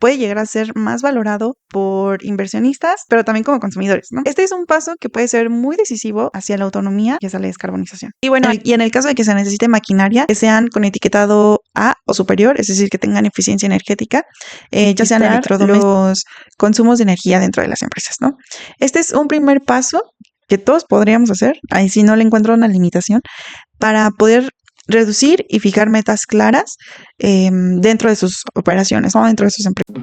puede llegar a ser más valorado por inversionistas, pero también como consumidores, ¿no? Este es un paso que puede ser muy decisivo hacia la autonomía y hacia la descarbonización. Y bueno, y en el caso de que se necesite maquinaria que sean con etiquetado A o superior, es decir, que tengan eficiencia energética, ya sean electrodomésticos, los consumos de energía dentro de las empresas, ¿no? Este es un primer paso que todos podríamos hacer, ahí sí no le encuentro una limitación, para poder reducir y fijar metas claras dentro de sus operaciones, ¿no? Dentro de sus empresas.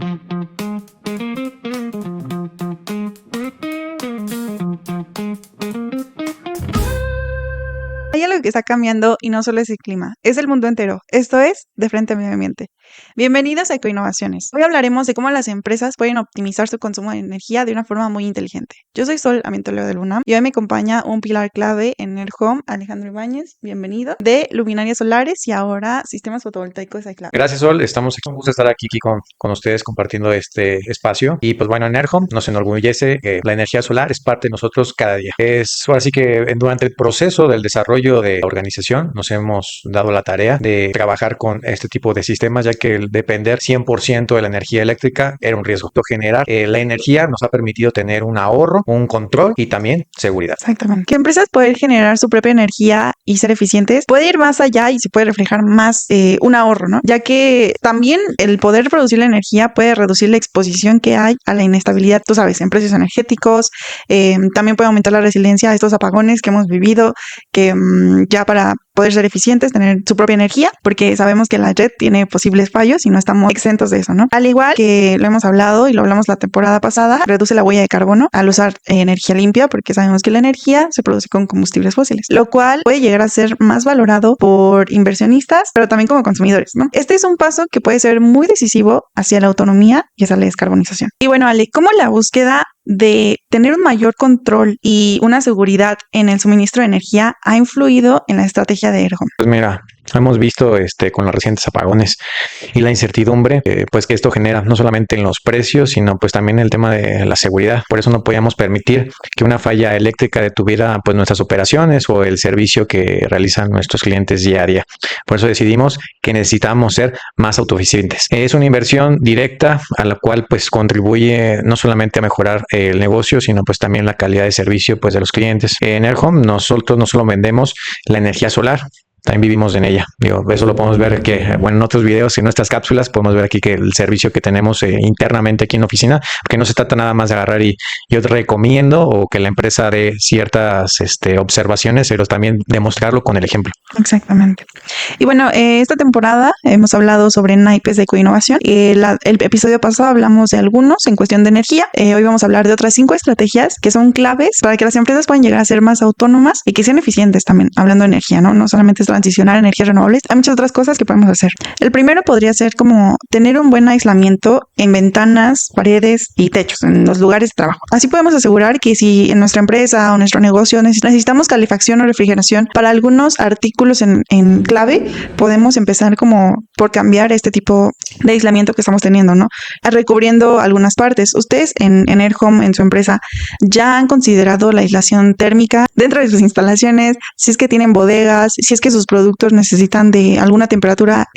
Hay algo que está cambiando y no solo es el clima, es el mundo entero. Esto es De Frente al Medio Ambiente. Bienvenidos a Ecoinnovaciones. Hoy hablaremos de cómo las empresas pueden optimizar su consumo de energía de una forma muy inteligente. Yo soy Sol, ambientóloga del UNAM, y hoy me acompaña un pilar clave en Airhome, Alejandro Ibáñez, bienvenido, de luminarias solares y ahora sistemas fotovoltaicos iCloud. Gracias, Sol. Estamos aquí, un gusto estar aquí con ustedes compartiendo este espacio. Y pues bueno, en Airhome nos enorgullece que la energía solar es parte de nosotros cada día. Es así que durante el proceso del desarrollo de la organización nos hemos dado la tarea de trabajar con este tipo de sistemas, ya que el depender 100% de la energía eléctrica era un riesgo. Generar la energía nos ha permitido tener un ahorro, un control y también seguridad. Exactamente. Que empresas poder generar su propia energía y ser eficientes puede ir más allá y se puede reflejar más un ahorro, ¿no? Ya que también el poder producir la energía puede reducir la exposición que hay a la inestabilidad, tú sabes, en precios energéticos. También puede aumentar la resiliencia a estos apagones que hemos vivido, que ya para poder ser eficientes, tener su propia energía, porque sabemos que la red tiene posibles fallos y no estamos exentos de eso, ¿no? Al igual que lo hemos hablado y lo hablamos la temporada pasada, reduce la huella de carbono al usar energía limpia, porque sabemos que la energía se produce con combustibles fósiles, lo cual puede llegar a ser más valorado por inversionistas, pero también como consumidores, ¿no? Este es un paso que puede ser muy decisivo hacia la autonomía y hacia la descarbonización. Y bueno, Ale, ¿cómo la búsqueda de tener un mayor control y una seguridad en el suministro de energía ha influido en la estrategia de Airhome? Pues mira, hemos visto con los recientes apagones y la incertidumbre pues que esto genera no solamente en los precios, sino pues también el tema de la seguridad. Por eso no podíamos permitir que una falla eléctrica detuviera pues nuestras operaciones o el servicio que realizan nuestros clientes día a día. Por eso decidimos que necesitamos ser más autoeficientes. Es una inversión directa a la cual pues contribuye no solamente a mejorar el negocio, sino pues también la calidad de servicio pues de los clientes. En Airhome nosotros no solo vendemos la energía solar, también vivimos en ella. Eso lo podemos ver que, bueno, en otros videos, en nuestras cápsulas, podemos ver aquí que el servicio que tenemos internamente aquí en la oficina, porque no se trata nada más de agarrar y yo te recomiendo o que la empresa dé ciertas observaciones, pero también demostrarlo con el ejemplo. Exactamente. Y bueno, esta temporada hemos hablado sobre naipes de ecoinnovación. El episodio pasado hablamos de algunos en cuestión de energía. Hoy vamos a hablar de otras 5 estrategias que son claves para que las empresas puedan llegar a ser más autónomas y que sean eficientes también, hablando de energía, ¿no? No solamente es transicionar a energías renovables, hay muchas otras cosas que podemos hacer. El primero podría ser como tener un buen aislamiento en ventanas, paredes y techos en los lugares de trabajo. Así podemos asegurar que si en nuestra empresa o nuestro negocio necesitamos calefacción o refrigeración para algunos artículos en clave, podemos empezar como por cambiar este tipo de aislamiento que estamos teniendo, ¿no? Recubriendo algunas partes. Ustedes en Airhome, en su empresa, ya han considerado la aislación térmica dentro de sus instalaciones, si es que tienen bodegas, si es que sus productos necesitan de alguna temperatura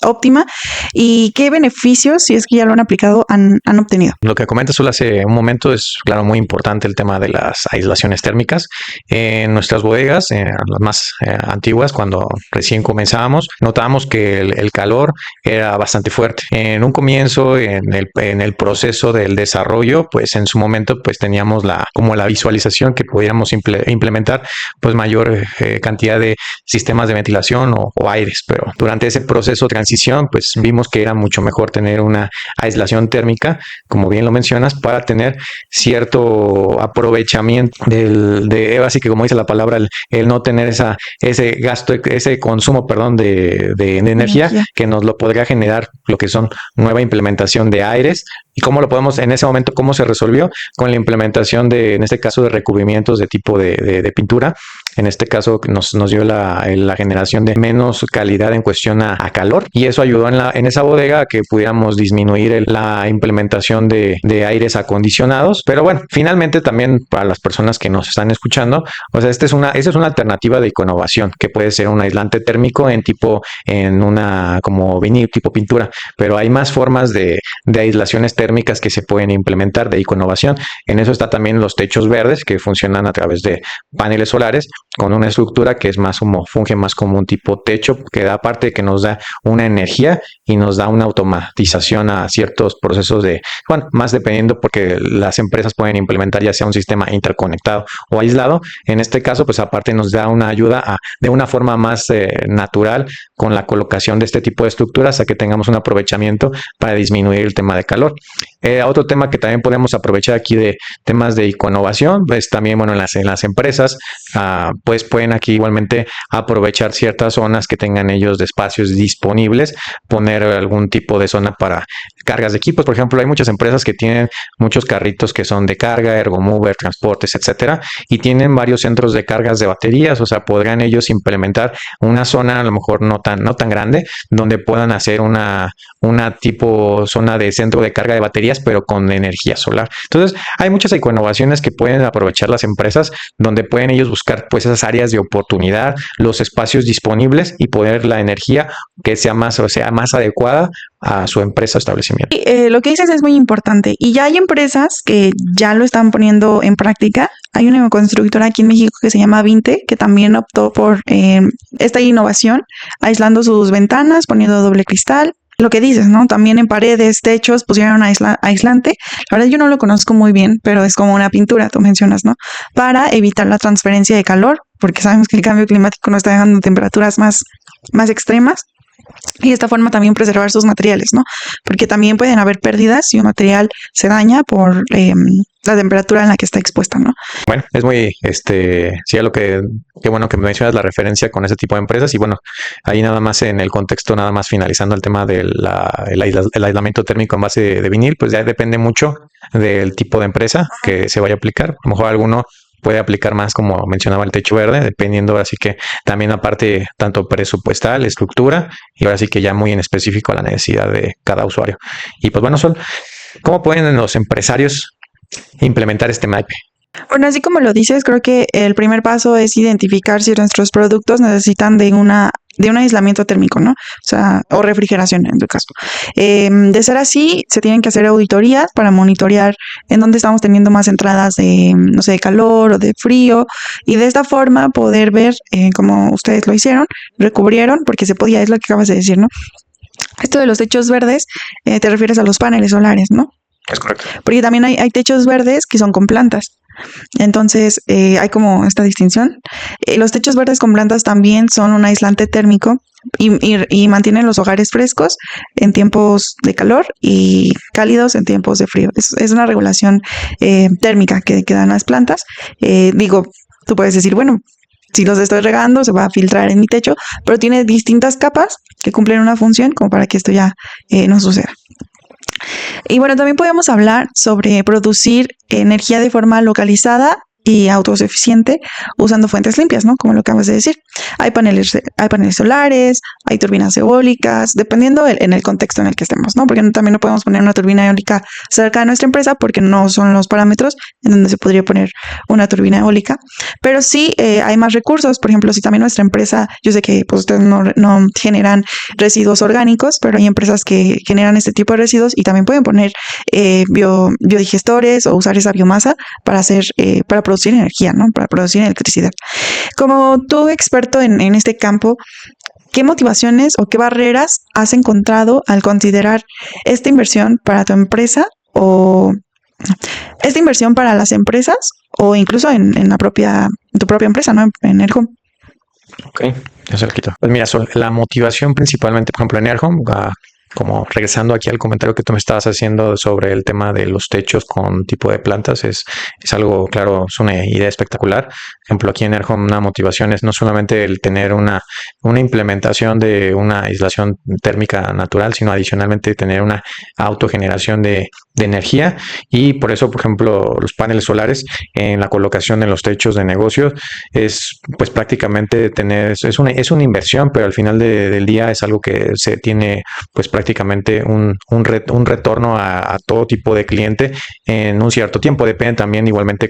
óptima, y qué beneficios, si es que ya lo han aplicado, han obtenido. Lo que comentas solo hace un momento es, claro, muy importante el tema de las aislaciones térmicas. En nuestras bodegas, las más antiguas, cuando recién comenzábamos, notábamos que el calor era bastante fuerte. En un comienzo, en el proceso del desarrollo, pues en su momento pues teníamos como la visualización que pudiéramos implementar pues mayor cantidad de sistemas de ventilación o aires, pero durante ese proceso de transición pues vimos que era mucho mejor tener una aislación térmica, como bien lo mencionas, para tener cierto aprovechamiento así que como dice la palabra, el no tener ese gasto, ese consumo, perdón, de energía que nos lo podría generar lo que son nueva implementación de aires ¿Y cómo lo podemos, en ese momento, cómo se resolvió? Con la implementación de, en este caso, de recubrimientos de tipo de pintura. En este caso nos dio la generación de menos calidad en cuestión a calor, y eso ayudó en esa bodega a que pudiéramos disminuir la implementación de aires acondicionados. Pero bueno, finalmente también para las personas que nos están escuchando, o sea, esa es una alternativa de ecoinnovación, que puede ser un aislante térmico en una como vinil tipo pintura, pero hay más formas de aislaciones térmicas que se pueden implementar de ecoinnovación. En eso está también los techos verdes, que funcionan a través de paneles solares con una estructura que es más como, funge más como un tipo techo, que da parte que nos da una energía y nos da una automatización a ciertos procesos bueno, más dependiendo, porque las empresas pueden implementar ya sea un sistema interconectado o aislado. En este caso, pues aparte nos da una ayuda de una forma más natural con la colocación de este tipo de estructuras, a que tengamos un aprovechamiento para disminuir el tema de calor. Otro tema que también podemos aprovechar aquí de temas de ecoinnovación, pues también, bueno, en las empresas, pues pueden aquí igualmente aprovechar ciertas zonas que tengan ellos de espacios disponibles, poner algún tipo de zona para cargas de equipos. Por ejemplo, hay muchas empresas que tienen muchos carritos que son de carga, ergomover, transportes, etcétera, y tienen varios centros de cargas de baterías. O sea, podrían ellos implementar una zona, a lo mejor no tan grande, donde puedan hacer una tipo zona de centro de carga de baterías, pero con energía solar. Entonces, hay muchas ecoinnovaciones que pueden aprovechar las empresas, donde pueden ellos buscar pues esas áreas de oportunidad, los espacios disponibles, y poner la energía que sea más adecuada a su empresa o establecimiento. Lo que dices es muy importante, y ya hay empresas que ya lo están poniendo en práctica. Hay una constructora aquí en México que se llama Vinte, que también optó por esta innovación, aislando sus ventanas, poniendo doble cristal. Lo que dices, ¿no? También en paredes, techos, pusieron aislante. La verdad yo no lo conozco muy bien, pero es como una pintura, tú mencionas, ¿no? Para evitar la transferencia de calor, porque sabemos que el cambio climático nos está dejando temperaturas más extremas. Y de esta forma también preservar sus materiales, ¿no? Porque también pueden haber pérdidas si un material se daña por la temperatura en la que está expuesta, ¿no? Bueno, es muy, sí, a lo qué bueno que me mencionas la referencia con ese tipo de empresas. Y bueno, ahí nada más en el contexto, nada más finalizando el tema del el aislamiento térmico en base de vinil, pues ya depende mucho del tipo de empresa que se vaya a aplicar. A lo mejor alguno puede aplicar más, como mencionaba, el techo verde, dependiendo, así que también aparte tanto presupuestal, estructura, y ahora sí que ya muy en específico a la necesidad de cada usuario. Y pues bueno, ¿cómo pueden los empresarios implementar este MAP? Bueno, así como lo dices, creo que el primer paso es identificar si nuestros productos necesitan de un aislamiento térmico, ¿no? O sea, o refrigeración en tu caso. De ser así, se tienen que hacer auditorías para monitorear en dónde estamos teniendo más entradas de, no sé, de calor o de frío, y de esta forma poder ver cómo ustedes lo hicieron, recubrieron, porque se podía, es lo que acabas de decir, ¿no? Esto de los techos verdes, te refieres a los paneles solares, ¿no? Es correcto. Porque también hay techos verdes que son con plantas. Entonces, hay como esta distinción. Los techos verdes con plantas también son un aislante térmico y mantienen los hogares frescos en tiempos de calor y cálidos en tiempos de frío. Es una regulación térmica que dan las plantas. Digo, tú puedes decir, bueno, si los estoy regando, se va a filtrar en mi techo, pero tiene distintas capas que cumplen una función como para que esto ya no suceda. Y bueno, también podemos hablar sobre producir energía de forma localizada y autosuficiente usando fuentes limpias, ¿no? Como lo acabas de decir. Hay paneles solares, hay turbinas eólicas, dependiendo en el contexto en el que estemos, ¿no? Porque también no podemos poner una turbina eólica cerca de nuestra empresa porque no son los parámetros en donde se podría poner una turbina eólica. Pero sí hay más recursos. Por ejemplo, si también nuestra empresa, yo sé que pues, ustedes no generan residuos orgánicos, pero hay empresas que generan este tipo de residuos y también pueden poner biodigestores o usar esa biomasa para producir energía, ¿no? Para producir electricidad. Como tú, experto en este campo, ¿qué motivaciones o qué barreras has encontrado al considerar esta inversión para tu empresa o esta inversión para las empresas o incluso en tu propia empresa, ¿no? En Airhome. Ok, ya se lo quito. Pues mira, la motivación principalmente, por ejemplo, en Airhome, como regresando aquí al comentario que tú me estabas haciendo sobre el tema de los techos con tipo de plantas, es algo, claro, es una idea espectacular. Por ejemplo, aquí en Airhome una motivación es no solamente el tener una implementación de una aislación térmica natural, sino adicionalmente tener una autogeneración de de energía, y por eso, por ejemplo, los paneles solares en la colocación en los techos de negocios es pues prácticamente es una inversión, pero al final del día es algo que se tiene pues prácticamente un retorno a todo tipo de cliente en un cierto tiempo. Depende también igualmente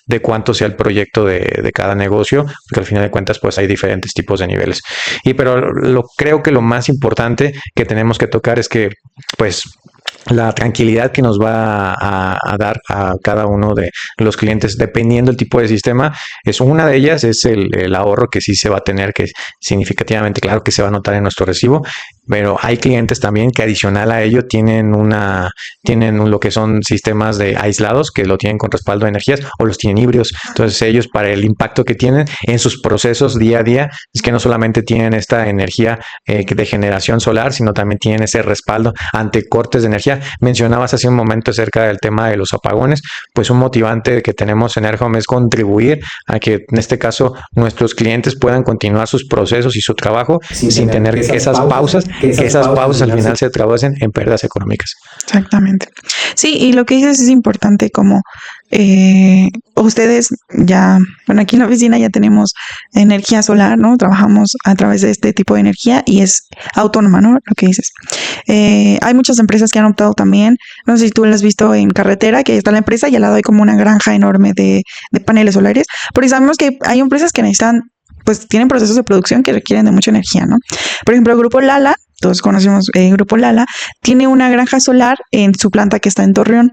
de cuánto sea el proyecto de cada negocio, porque al final de cuentas pues hay diferentes tipos de niveles. Pero creo que lo más importante que tenemos que tocar es que pues la tranquilidad que nos va a dar a cada uno de los clientes, dependiendo del tipo de sistema, es una de ellas, es el ahorro que sí se va a tener, que significativamente, claro que se va a notar en nuestro recibo, pero hay clientes también que adicional a ello tienen lo que son sistemas de aislados que lo tienen con respaldo de energías o los tienen híbridos. Entonces ellos, para el impacto que tienen en sus procesos día a día, es que no solamente tienen esta energía de generación solar, sino también tienen ese respaldo ante cortes de energía. Mencionabas hace un momento acerca del tema de los apagones, pues un motivante que tenemos en Airhome es contribuir a que en este caso nuestros clientes puedan continuar sus procesos y su trabajo sin tener esas pausas, que esas pausas al final se traducen en pérdidas económicas. Exactamente. Sí, y lo que dices es importante, como ustedes ya, bueno, aquí en la oficina ya tenemos energía solar, ¿no? Trabajamos a través de este tipo de energía y es autónoma, ¿no? Lo que dices. Hay muchas empresas que han optado también, no sé si tú lo has visto en carretera, que está la empresa y al lado hay como una granja enorme de paneles solares, porque sabemos que hay empresas que necesitan, pues tienen procesos de producción que requieren de mucha energía, ¿no? Por ejemplo, el grupo Lala, todos conocemos el grupo Lala, tiene una granja solar en su planta que está en Torreón.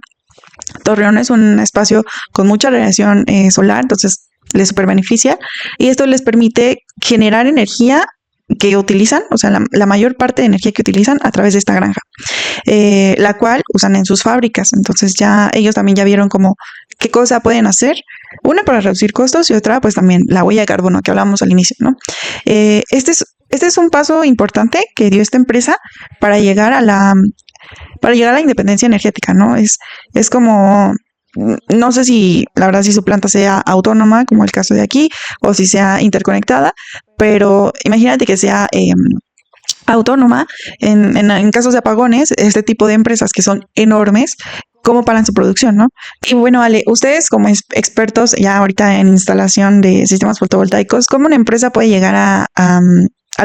Torreón es un espacio con mucha radiación solar, entonces les super beneficia y esto les permite generar energía que utilizan, o sea, la mayor parte de energía que utilizan a través de esta granja, la cual usan en sus fábricas. Entonces ya ellos también ya vieron como qué cosa pueden hacer, una para reducir costos y otra pues también la huella de carbono que hablábamos al inicio, ¿no? Este es un paso importante que dio esta empresa para llegar a la independencia energética, ¿no? Es como, no sé si, la verdad, si su planta sea autónoma, como el caso de aquí, o si sea interconectada, pero imagínate que sea autónoma en casos de apagones, este tipo de empresas que son enormes, cómo paran su producción, ¿no? Y bueno, Ale, ustedes como expertos ya ahorita en instalación de sistemas fotovoltaicos, ¿cómo una empresa puede llegar a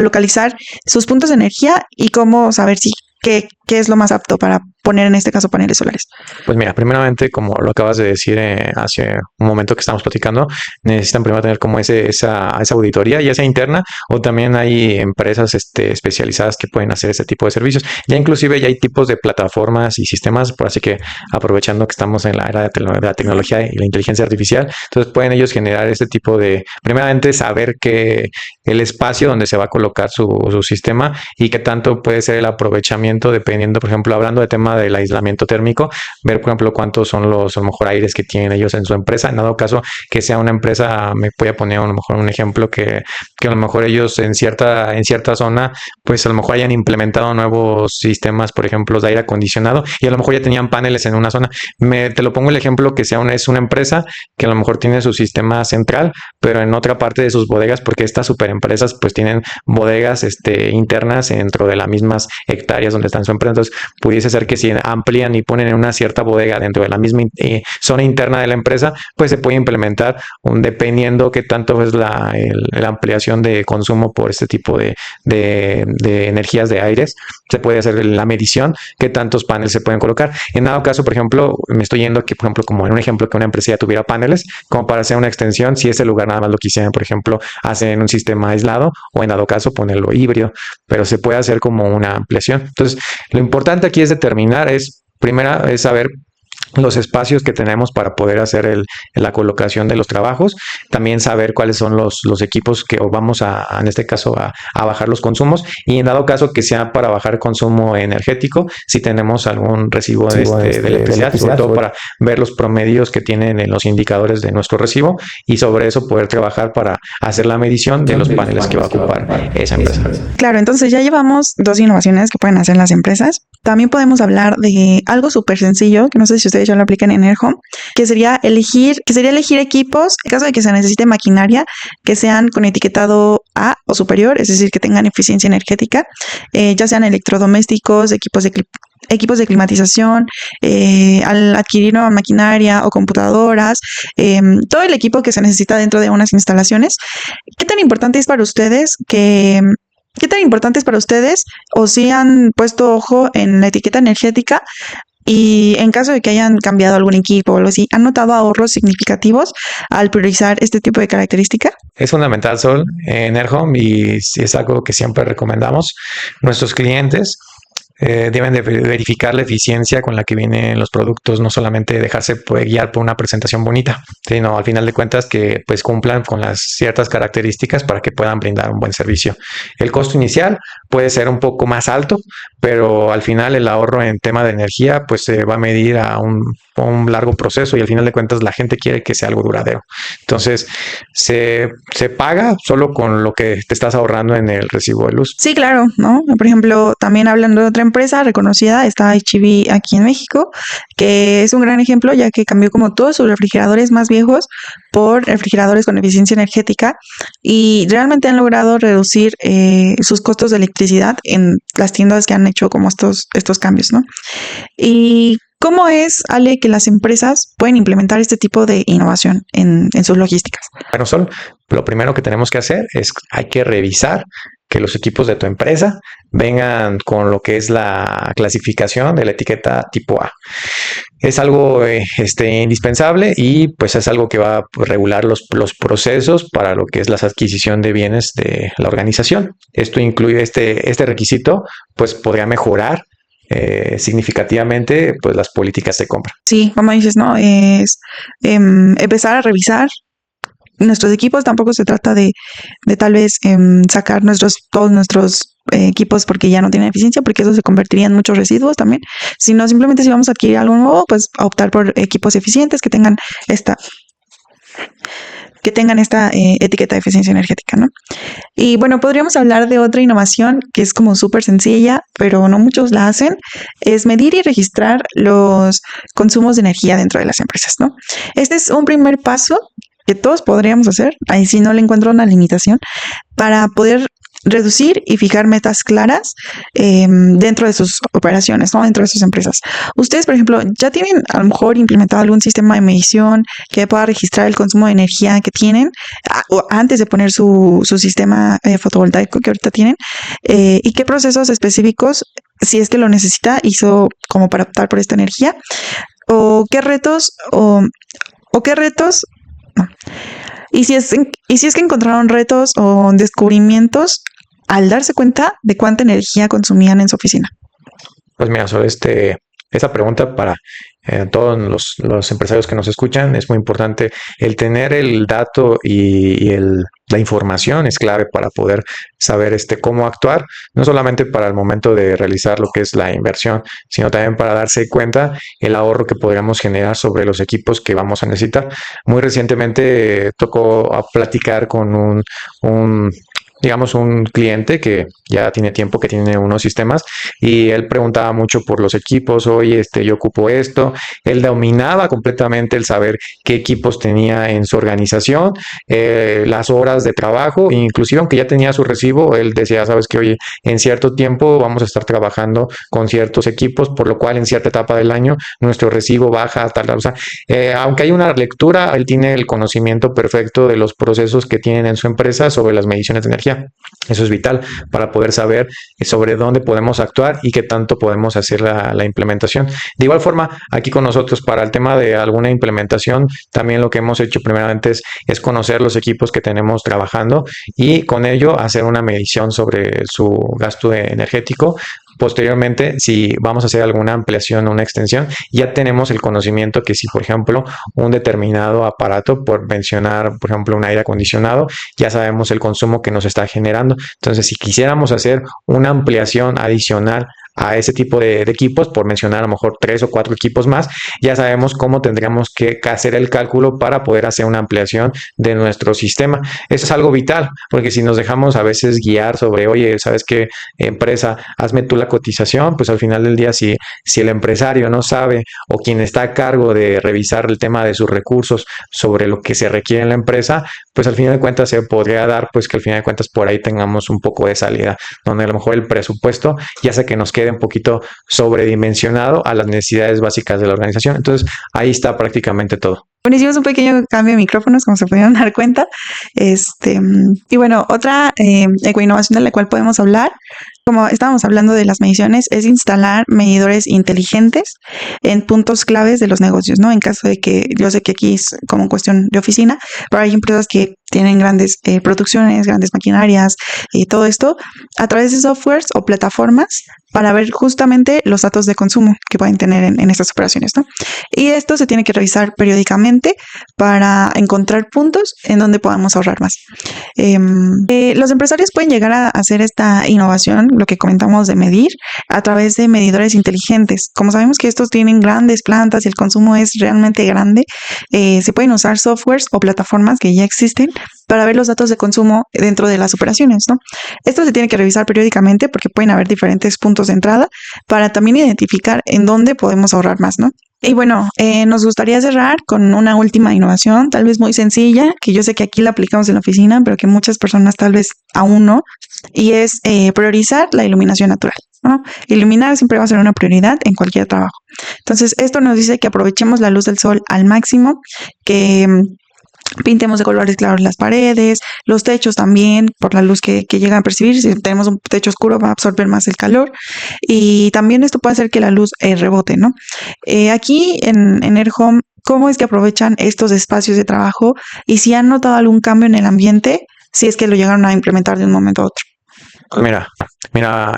localizar sus puntos de energía y cómo saber si qué es lo más apto para poner en este caso paneles solares? Pues mira, primeramente, como lo acabas de decir hace un momento que estamos platicando, necesitan primero tener como esa auditoría, ya sea interna o también hay empresas especializadas que pueden hacer ese tipo de servicios. Ya inclusive ya hay tipos de plataformas y sistemas, por así que aprovechando que estamos en la era de la tecnología y la inteligencia artificial, entonces pueden ellos generar este tipo de, primeramente saber que el espacio donde se va a colocar su sistema y qué tanto puede ser el aprovechamiento dependiendo, por ejemplo, hablando de tema del aislamiento térmico, ver, por ejemplo, cuántos son los, a lo mejor, aires que tienen ellos en su empresa. En dado caso que sea una empresa, me voy a poner a lo mejor un ejemplo que a lo mejor ellos en cierta zona, pues a lo mejor hayan implementado nuevos sistemas, por ejemplo, de aire acondicionado y a lo mejor ya tenían paneles en una zona. Te lo pongo el ejemplo que es una empresa que a lo mejor tiene su sistema central, pero en otra parte de sus bodegas, porque estas super empresas pues tienen bodegas internas dentro de las mismas hectáreas donde están su empresa. Entonces pudiese ser que si amplían y ponen en una cierta bodega dentro de la misma zona interna de la empresa, pues se puede implementar dependiendo qué tanto es la ampliación de consumo por este tipo de energías de aires, se puede hacer la medición, qué tantos paneles se pueden colocar. En dado caso, por ejemplo, me estoy yendo aquí, por ejemplo, como en un ejemplo que una empresa ya tuviera paneles, como para hacer una extensión, si ese lugar nada más lo quisieran, por ejemplo, hacer en un sistema aislado o en dado caso ponerlo híbrido, pero se puede hacer como una ampliación. Entonces, lo importante aquí es determinar, primera es saber los espacios que tenemos para poder hacer la colocación de los trabajos, también saber cuáles son los equipos que vamos en este caso a bajar los consumos y en dado caso que sea para bajar consumo energético, si tenemos algún recibo de electricidad, sobre todo para ver los promedios que tienen en los indicadores de nuestro recibo y sobre eso poder trabajar para hacer la medición de los paneles que va a ocupar esa empresa. Claro, entonces ya llevamos dos innovaciones que pueden hacer las empresas. También podemos hablar de algo súper sencillo, que no sé si ustedes ya lo aplican en Airhome, que sería elegir equipos, en caso de que se necesite maquinaria, que sean con etiquetado A o superior, es decir, que tengan eficiencia energética, ya sean electrodomésticos, equipos de climatización, al adquirir nueva maquinaria o computadoras, todo el equipo que se necesita dentro de unas instalaciones. ¿Qué tan importante es para ustedes qué tan importante es para ustedes o si han puesto ojo en la etiqueta energética y en caso de que hayan cambiado algún equipo o algo así, han notado ahorros significativos al priorizar este tipo de característica? Es fundamental, Sol, en AirHome y sí es algo que siempre recomendamos. Nuestros clientes deben de verificar la eficiencia con la que vienen los productos, no solamente dejarse guiar por una presentación bonita, sino al final de cuentas que pues cumplan con las ciertas características para que puedan brindar un buen servicio. El costo inicial puede ser un poco más alto, pero al final el ahorro en tema de energía pues se va a medir a un largo proceso y al final de cuentas la gente quiere que sea algo duradero. Entonces se paga solo con lo que te estás ahorrando en el recibo de luz. Sí, claro, ¿no? Por ejemplo, también hablando de otra empresa reconocida, está H&B aquí en México, que es un gran ejemplo ya que cambió como todos sus refrigeradores más viejos por refrigeradores con eficiencia energética y realmente han logrado reducir sus costos de electricidad en las tiendas que han hecho como estos cambios, ¿no? Y ¿cómo es, Ale, que las empresas pueden implementar este tipo de innovación en sus logísticas? Bueno, Sol, lo primero que tenemos que hacer es hay que revisar que los equipos de tu empresa vengan con lo que es la clasificación de la etiqueta tipo A. Es algo indispensable y pues es algo que va a regular los procesos para lo que es la adquisición de bienes de la organización. Esto incluye este requisito, pues podría mejorar significativamente pues las políticas de compra. Sí, como dices, ¿no? Es empezar a revisar nuestros equipos. Tampoco se trata de tal vez sacar todos nuestros equipos porque ya no tienen eficiencia, porque eso se convertiría en muchos residuos también, sino simplemente si vamos a adquirir algo nuevo, pues a optar por equipos eficientes que tengan esta etiqueta de eficiencia energética, ¿no? Y bueno, podríamos hablar de otra innovación que es como súper sencilla, pero no muchos la hacen, es medir y registrar los consumos de energía dentro de las empresas, ¿no? Este es un primer paso que todos podríamos hacer, ahí sí no le encuentro una limitación, para poder reducir y fijar metas claras dentro de sus operaciones, ¿no? Dentro de sus empresas. Ustedes, por ejemplo, ¿ya tienen a lo mejor implementado algún sistema de medición que pueda registrar el consumo de energía que tienen o antes de poner su sistema fotovoltaico que ahorita tienen? ¿Y qué procesos específicos, si es que lo necesita, hizo como para optar por esta energía? ¿O qué retos no. Y si es que encontraron retos o descubrimientos al darse cuenta de cuánta energía consumían en su oficina? Pues mira, sobre esa pregunta para todos los empresarios que nos escuchan, es muy importante el tener el dato y la información es clave para poder saber cómo actuar, no solamente para el momento de realizar lo que es la inversión, sino también para darse cuenta el ahorro que podríamos generar sobre los equipos que vamos a necesitar. Muy recientemente tocó a platicar con digamos, un cliente que ya tiene tiempo que tiene unos sistemas y él preguntaba mucho por los equipos, oye, yo ocupo esto. Él dominaba completamente el saber qué equipos tenía en su organización, las horas de trabajo, inclusive aunque ya tenía su recibo, él decía, sabes que, oye, en cierto tiempo vamos a estar trabajando con ciertos equipos, por lo cual en cierta etapa del año nuestro recibo baja, tal, o sea, aunque hay una lectura, él tiene el conocimiento perfecto de los procesos que tienen en su empresa sobre las mediciones de energía. Eso es vital para poder saber sobre dónde podemos actuar y qué tanto podemos hacer la implementación. De igual forma, aquí con nosotros para el tema de alguna implementación, también lo que hemos hecho primeramente es conocer los equipos que tenemos trabajando y con ello hacer una medición sobre su gasto energético. Posteriormente, si vamos a hacer alguna ampliación o una extensión, ya tenemos el conocimiento que si, por ejemplo, un determinado aparato, por mencionar, por ejemplo, un aire acondicionado, ya sabemos el consumo que nos está generando. Entonces, si quisiéramos hacer una ampliación adicional a ese tipo de equipos, por mencionar a lo mejor 3 o 4 equipos más, ya sabemos cómo tendríamos que hacer el cálculo para poder hacer una ampliación de nuestro sistema. Eso es algo vital, porque si nos dejamos a veces guiar sobre, oye, ¿sabes qué, empresa? Hazme tú la cotización, pues al final del día, si el empresario no sabe o quien está a cargo de revisar el tema de sus recursos sobre lo que se requiere en la empresa, pues al final de cuentas se podría dar, pues que al final de cuentas por ahí tengamos un poco de salida, donde a lo mejor el presupuesto ya sé que nos queda quede un poquito sobredimensionado a las necesidades básicas de la organización. Entonces, ahí está prácticamente todo. Bueno, hicimos un pequeño cambio de micrófonos, como se pudieron dar cuenta. Y bueno, otra ecoinnovación de la cual podemos hablar, como estábamos hablando de las mediciones, es instalar medidores inteligentes en puntos claves de los negocios, ¿no? En caso de que, yo sé que aquí es como cuestión de oficina, pero hay empresas que tienen grandes producciones, grandes maquinarias y todo esto a través de softwares o plataformas para ver justamente los datos de consumo que pueden tener en estas operaciones, ¿no? Y esto se tiene que revisar periódicamente para encontrar puntos en donde podamos ahorrar más. Los empresarios pueden llegar a hacer esta innovación, lo que comentamos de medir, a través de medidores inteligentes. Como sabemos que estos tienen grandes plantas y el consumo es realmente grande, se pueden usar softwares o plataformas que ya existen para ver los datos de consumo dentro de las operaciones, ¿no? Esto se tiene que revisar periódicamente porque pueden haber diferentes puntos de entrada para también identificar en dónde podemos ahorrar más, ¿no? Y bueno, nos gustaría cerrar con una última innovación, tal vez muy sencilla, que yo sé que aquí la aplicamos en la oficina, pero que muchas personas tal vez aún no, y es priorizar la iluminación natural, ¿no? Iluminar siempre va a ser una prioridad en cualquier trabajo. Entonces, esto nos dice que aprovechemos la luz del sol al máximo, que pintemos de colores claros las paredes, los techos también, por la luz que llegan a percibir. Si tenemos un techo oscuro va a absorber más el calor y también esto puede hacer que la luz rebote, ¿no? Aquí en AirHome, ¿cómo es que aprovechan estos espacios de trabajo y si han notado algún cambio en el ambiente, si es que lo llegaron a implementar de un momento a otro? Mira,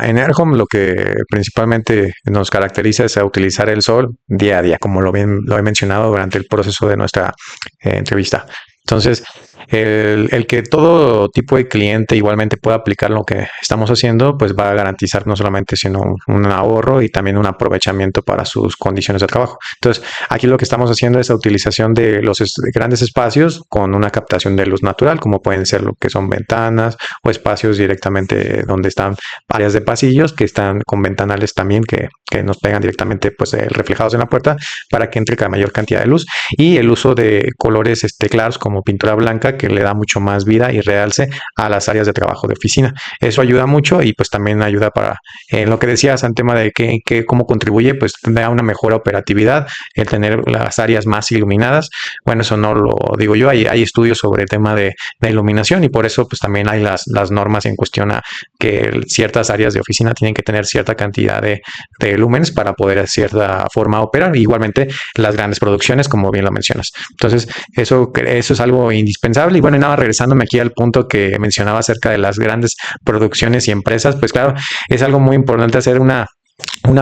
en AirHome lo que principalmente nos caracteriza es a utilizar el sol día a día, como lo he mencionado durante el proceso de nuestra entrevista. Entonces, el que todo tipo de cliente igualmente pueda aplicar lo que estamos haciendo, pues va a garantizar no solamente sino un ahorro y también un aprovechamiento para sus condiciones de trabajo. Entonces, aquí lo que estamos haciendo es la utilización de los grandes espacios con una captación de luz natural, como pueden ser lo que son ventanas o espacios directamente donde están áreas de pasillos que están con ventanales también que nos pegan directamente pues reflejados en la puerta para que entre la mayor cantidad de luz, y el uso de colores claros como pintura blanca que le da mucho más vida y realce a las áreas de trabajo de oficina. Eso ayuda mucho y pues también ayuda para lo que decías en tema de cómo contribuye, pues da una mejor operatividad el tener las áreas más iluminadas. Bueno, eso no lo digo yo, hay estudios sobre el tema de iluminación y por eso pues también hay las normas en cuestión a que ciertas áreas de oficina tienen que tener cierta cantidad de lúmenes para poder de cierta forma operar. Igualmente las grandes producciones, como bien lo mencionas. Entonces, eso es algo indispensable. Y bueno, nada, regresándome aquí al punto que mencionaba acerca de las grandes producciones y empresas, pues claro, es algo muy importante hacer una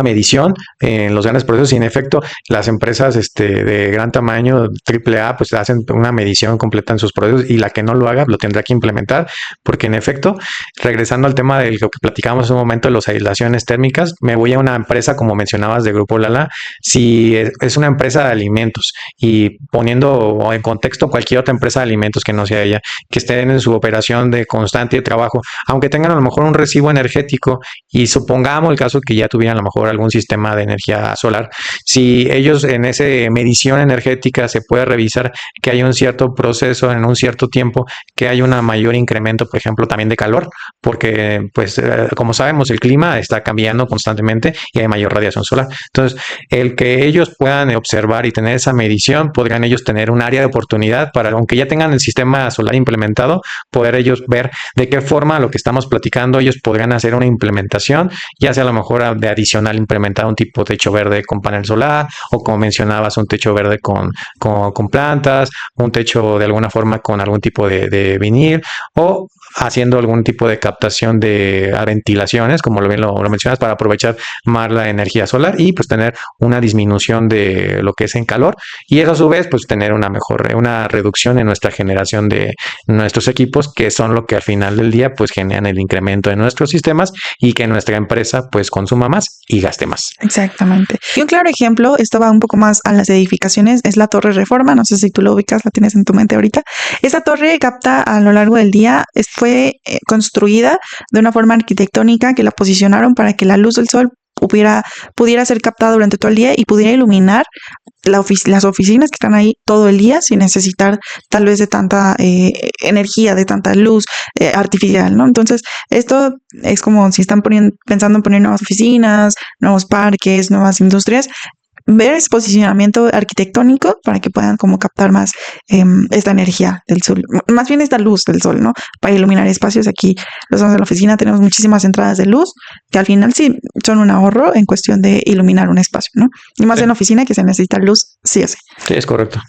medición en los grandes procesos y en efecto las empresas de gran tamaño AAA pues hacen una medición completa en sus procesos y la que no lo haga lo tendrá que implementar porque en efecto, regresando al tema de lo que platicamos en un momento de las aislaciones térmicas, me voy a una empresa como mencionabas de Grupo Lala, si es una empresa de alimentos y poniendo en contexto cualquier otra empresa de alimentos que no sea ella, que estén en su operación de constante trabajo, aunque tengan a lo mejor un recibo energético y supongamos el caso que ya tuvieran a lo mejor algún sistema de energía solar, si ellos en esa medición energética se puede revisar que hay un cierto proceso en un cierto tiempo, que hay un mayor incremento, por ejemplo, también de calor, porque pues como sabemos el clima está cambiando constantemente y hay mayor radiación solar. Entonces, el que ellos puedan observar y tener esa medición, podrían ellos tener un área de oportunidad para, aunque ya tengan el sistema solar implementado, poder ellos ver de qué forma lo que estamos platicando, ellos podrían hacer una implementación, ya sea a lo mejor de adicional implementar un tipo de techo verde con panel solar o como mencionabas un techo verde con plantas, un techo de alguna forma con algún tipo de vinil o haciendo algún tipo de captación de ventilaciones, como lo mencionas, para aprovechar más la energía solar y pues tener una disminución de lo que es en calor y eso a su vez pues tener una reducción en nuestra generación de nuestros equipos, que son lo que al final del día pues generan el incremento de nuestros sistemas y que nuestra empresa pues consuma más y gaste más. Exactamente. Y un claro ejemplo, esto va un poco más a las edificaciones, es la Torre Reforma, no sé si tú lo ubicas, la tienes en tu mente ahorita. Esta torre capta a lo largo del día, fue construida de una forma arquitectónica que la posicionaron para que la luz del sol pudiera ser captada durante todo el día y pudiera iluminar las oficinas que están ahí todo el día sin necesitar tal vez de tanta energía, de tanta luz artificial, ¿no? Entonces, esto es como si están pensando en poner nuevas oficinas, nuevos parques, nuevas industrias, ver ese posicionamiento arquitectónico para que puedan como captar más esta energía del sol, más bien esta luz del sol, ¿no? Para iluminar espacios. Aquí los de la oficina tenemos muchísimas entradas de luz que al final sí son un ahorro en cuestión de iluminar un espacio, ¿no? Y más en la oficina que se necesita luz sí o sí. Sí, es correcto.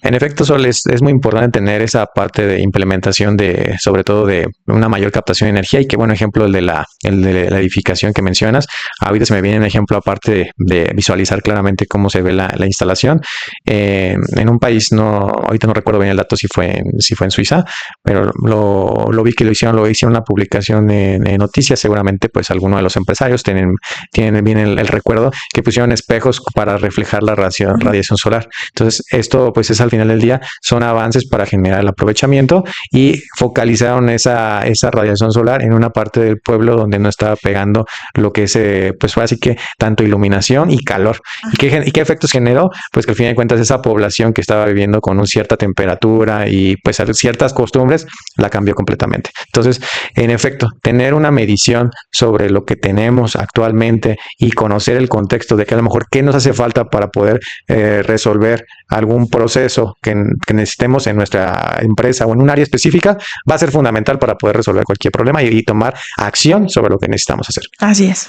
En efecto, Sol, es muy importante tener esa parte de implementación de, sobre todo de una mayor captación de energía y qué buen ejemplo el de la edificación que mencionas. Ahorita se me viene un ejemplo aparte de visualizar claramente cómo se ve la instalación. En un país, ahorita no recuerdo bien el dato si fue en Suiza, pero lo vi que lo hicieron una publicación en noticias. Seguramente pues algunos de los empresarios tienen bien el recuerdo que pusieron espejos para reflejar la radiación solar. Entonces esto pues es al final del día son avances para generar el aprovechamiento y focalizaron esa radiación solar en una parte del pueblo donde no estaba pegando lo que es pues fue así que tanto iluminación y calor. ¿Y qué efectos generó? Pues que al fin de cuentas esa población que estaba viviendo con una cierta temperatura y pues ciertas costumbres la cambió completamente. Entonces, en efecto, tener una medición sobre lo que tenemos actualmente y conocer el contexto de que a lo mejor qué nos hace falta para poder resolver algún proceso que necesitemos en nuestra empresa o en un área específica va a ser fundamental para poder resolver cualquier problema y tomar acción sobre lo que necesitamos hacer. Así es.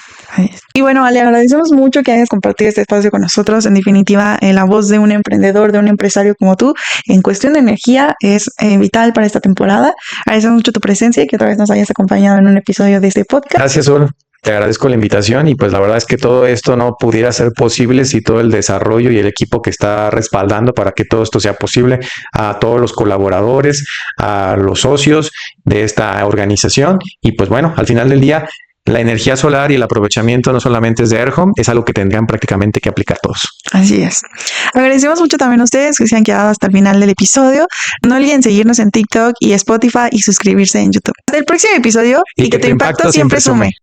Y bueno, Ale, agradecemos mucho que hayas compartido este espacio con nosotros. En definitiva, la voz de un emprendedor, de un empresario como tú, en cuestión de energía es vital para esta temporada. Agradecemos mucho tu presencia y que otra vez nos hayas acompañado en un episodio de este podcast. Gracias, Sol. Te agradezco la invitación y pues la verdad es que todo esto no pudiera ser posible si todo el desarrollo y el equipo que está respaldando para que todo esto sea posible, a todos los colaboradores, a los socios de esta organización y pues bueno, al final del día la energía solar y el aprovechamiento no solamente es de Airhome, es algo que tendrían prácticamente que aplicar todos. Así es. Agradecemos mucho también a ustedes que se han quedado hasta el final del episodio. No olviden seguirnos en TikTok y Spotify y suscribirse en YouTube. Hasta el próximo episodio y que tu impacto siempre sume.